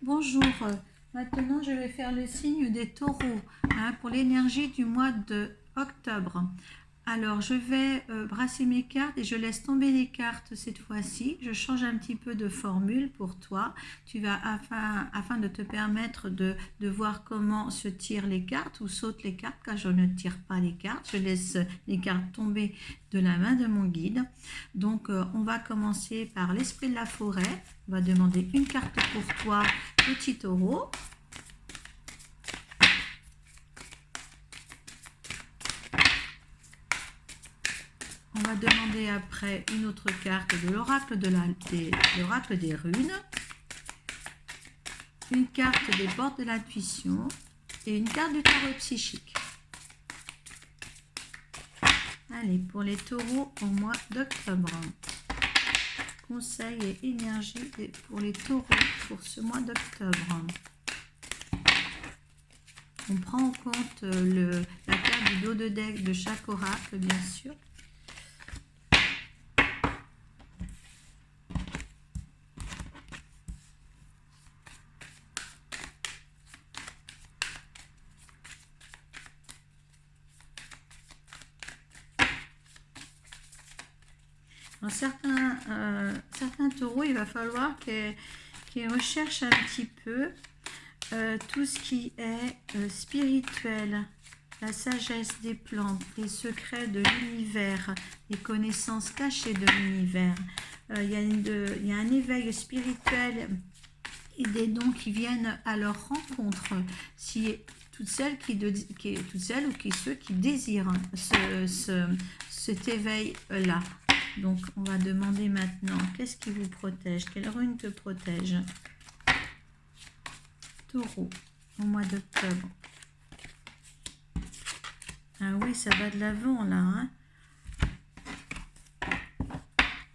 Bonjour. Maintenant, je vais faire le signe des taureaux pour l'énergie du mois de octobre. Alors, je vais brasser mes cartes et je laisse tomber les cartes cette fois-ci. Je change un petit peu de formule pour toi. Tu vas, afin de te permettre de voir comment se tirent les cartes ou sautent les cartes, car je ne tire pas les cartes. Je laisse les cartes tomber de la main de mon guide. Donc, on va commencer par l'esprit de la forêt. On va demander une carte pour toi, petit taureau. On va demander après une autre carte de l'oracle des runes, une carte des portes de l'intuition et une carte du tarot psychique. Allez, pour les taureaux au mois d'octobre. Conseils et énergie pour les taureaux pour ce mois d'octobre. On prend en compte la carte du dos de deck de chaque oracle, bien sûr. Dans certains taureaux, il va falloir qu'ils recherchent un petit peu tout ce qui est spirituel, la sagesse des plantes, les secrets de l'univers, les connaissances cachées de l'univers. Il y a un éveil spirituel et des dons qui viennent à leur rencontre. Si toutes celles ou ceux qui désirent cet éveil-là. Donc, on va demander maintenant, qu'est-ce qui vous protège? Quelle rune te protège? Taureau, au mois d'octobre. Ah oui, ça va de l'avant, là. Hein,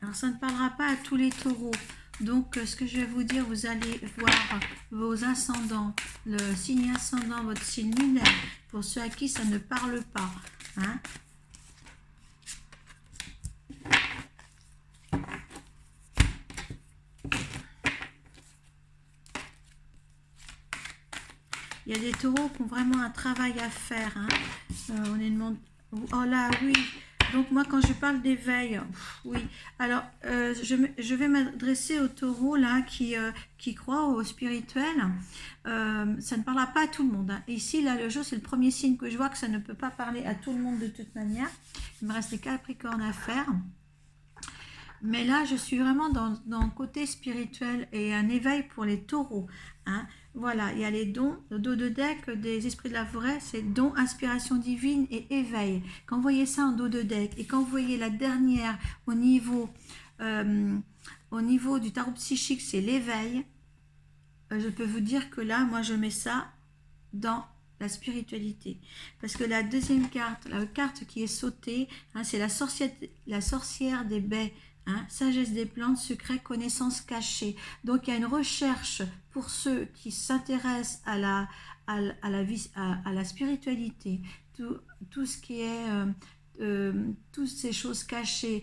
alors, ça ne parlera pas à tous les taureaux. Donc, ce que je vais vous dire, vous allez voir vos ascendants, le signe ascendant, votre signe lunaire, pour ceux à qui ça ne parle pas. Hein. Il y a des taureaux qui ont vraiment un travail à faire. Hein. On est demandé... Oh là, oui. Donc moi, quand je parle d'éveil, oui. Alors, je vais m'adresser aux taureaux là qui croient au spirituel. Ça ne parlera pas à tout le monde. Hein. Ici, là, le jour, c'est le premier signe que je vois que ça ne peut pas parler à tout le monde de toute manière. Il me reste les Capricornes à faire. Mais là, je suis vraiment dans le côté spirituel et un éveil pour les taureaux. Hein. Voilà, il y a les dons, le dos de deck des esprits de la forêt, c'est dons, inspiration divine et éveil. Quand vous voyez ça en dos de deck et quand vous voyez la dernière au niveau du tarot psychique, c'est l'éveil, je peux vous dire que là, moi, je mets ça dans la spiritualité. Parce que la deuxième carte, la carte qui est sautée, hein, c'est la sorcière des baies. Hein, sagesse des plantes, secrets, connaissances cachées. Donc il y a une recherche pour ceux qui s'intéressent à la spiritualité, tout ce qui est toutes ces choses cachées,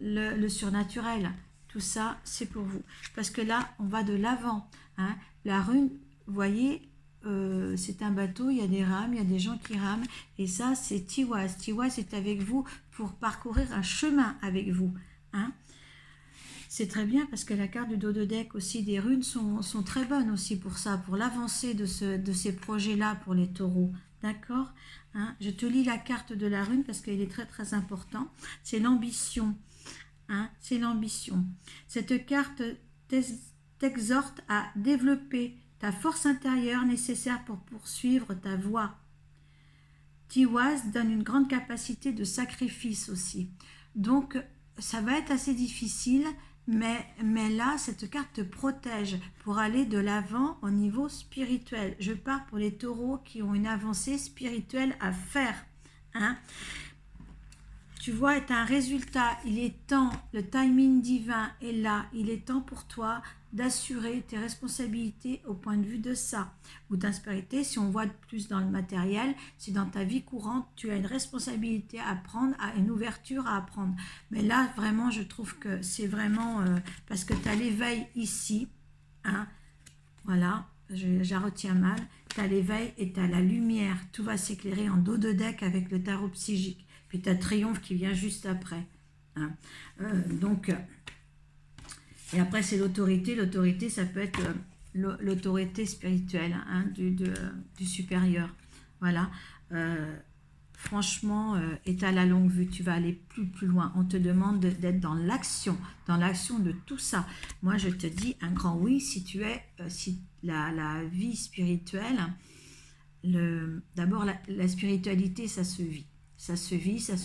le surnaturel, tout ça c'est pour vous. Parce que là on va de l'avant. Hein, la rune, vous voyez, c'est un bateau, il y a des rames, il y a des gens qui rament, et ça c'est Tiwaz. Tiwaz est avec vous pour parcourir un chemin avec vous. Hein. C'est très bien parce que la carte du dos de deck aussi des runes sont très bonnes aussi pour ça, pour l'avancée de ces projets-là pour les taureaux. D'accord. Hein. Je te lis la carte de la rune parce qu'elle est très très importante. C'est l'ambition. Hein. C'est l'ambition. Cette carte t'exhorte à développer ta force intérieure nécessaire pour poursuivre ta voie. Tiwaz donne une grande capacité de sacrifice aussi. Donc, ça va être assez difficile, mais là, cette carte te protège pour aller de l'avant au niveau spirituel. Je pars pour les taureaux qui ont une avancée spirituelle à faire. Hein. Tu vois, est un résultat, il est temps, le timing divin est là, il est temps pour toi d'assurer tes responsabilités au point de vue de ça. Ou d'inspirité, si on voit plus dans le matériel, si dans ta vie courante, tu as une responsabilité à prendre, une ouverture à apprendre. Mais là, vraiment, je trouve que c'est vraiment... parce que tu as l'éveil ici, hein, voilà, je la retiens mal, tu as l'éveil et tu as la lumière, tout va s'éclairer en dos de deck avec le tarot psychique. Puis tu as Triomphe qui vient juste après. Hein. Donc, et après c'est l'autorité. L'autorité, ça peut être l'autorité spirituelle, hein, du supérieur. Voilà. Franchement, et à la longue vue, tu vas aller plus loin. On te demande d'être dans l'action de tout ça. Moi, je te dis un grand oui si tu es, si la vie spirituelle, d'abord la spiritualité, ça se vit. Ça se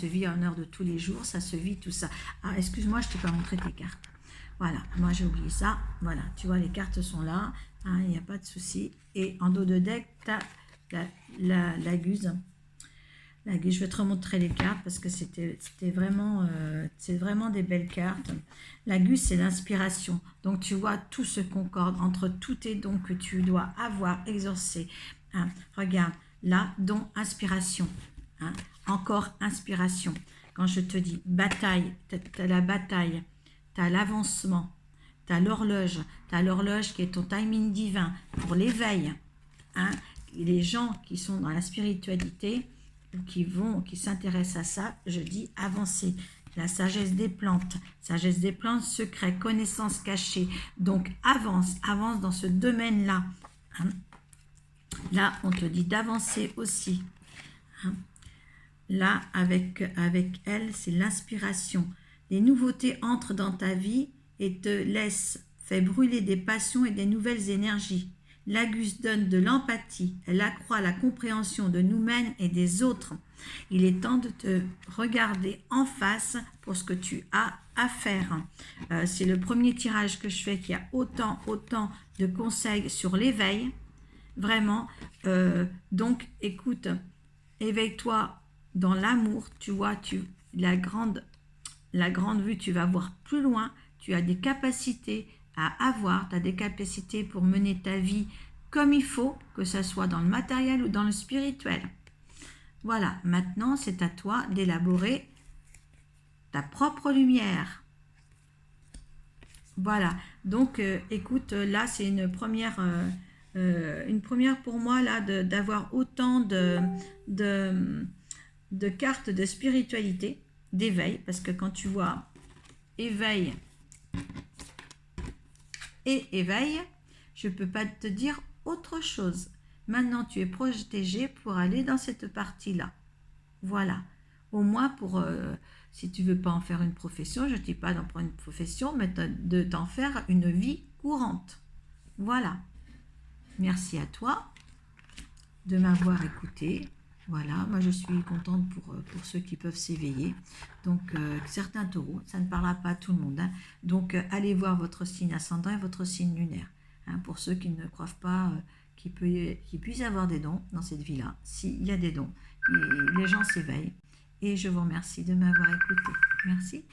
vit en heure de tous les jours, ça se vit tout ça. Ah, excuse-moi, je t'ai pas montré tes cartes. Voilà, moi j'ai oublié ça. Voilà, tu vois, les cartes sont là, hein, il n'y a pas de souci. Et en dos de deck, tu as la guse. Je vais te remontrer les cartes parce que c'était vraiment, c'est vraiment des belles cartes. La guse, c'est l'inspiration. Donc, tu vois, tout se concorde entre tous tes dons que tu dois avoir exaucés. Hein. Regarde, là, don, inspiration. Hein. Encore inspiration. Quand je te dis bataille, tu as la bataille, tu as l'avancement, tu as l'horloge. Tu as l'horloge qui est ton timing divin pour l'éveil. Hein. Les gens qui sont dans la spiritualité, qui s'intéressent à ça, je dis avancer. La sagesse des plantes, secret, connaissance cachée. Donc avance dans ce domaine-là. Hein. Là, on te dit d'avancer aussi. Hein. Là, avec elle, c'est l'inspiration. Les nouveautés entrent dans ta vie et te fait brûler des passions et des nouvelles énergies. La guse donne de l'empathie, elle accroît la compréhension de nous-mêmes et des autres. Il est temps de te regarder en face pour ce que tu as à faire. C'est le premier tirage que je fais qui a autant de conseils sur l'éveil. Vraiment. Donc, écoute, éveille-toi dans l'amour. Tu vois, la grande vue, tu vas voir plus loin. Tu as des capacités à avoir, tu as des capacités pour mener ta vie comme il faut, que ce soit dans le matériel ou dans le spirituel. Voilà, maintenant c'est à toi d'élaborer ta propre lumière. Voilà, donc écoute, là c'est une première pour moi là d'avoir autant de cartes de spiritualité, d'éveil, parce que quand tu vois éveil et éveil, je ne peux pas te dire autre chose. Maintenant, tu es protégé pour aller dans cette partie-là. Voilà. Au moins, si tu ne veux pas en faire une profession, je ne dis pas d'en prendre une profession, mais d'en faire une vie courante. Voilà. Merci à toi de m'avoir écouté. Voilà, moi je suis contente pour ceux qui peuvent s'éveiller. Donc, certains taureaux, ça ne parlera pas à tout le monde. Hein. Donc, allez voir votre signe ascendant et votre signe lunaire. Hein, pour ceux qui ne croient pas qu'il puisse y avoir des dons dans cette vie-là. S'il y a des dons, les gens s'éveillent. Et je vous remercie de m'avoir écouté. Merci.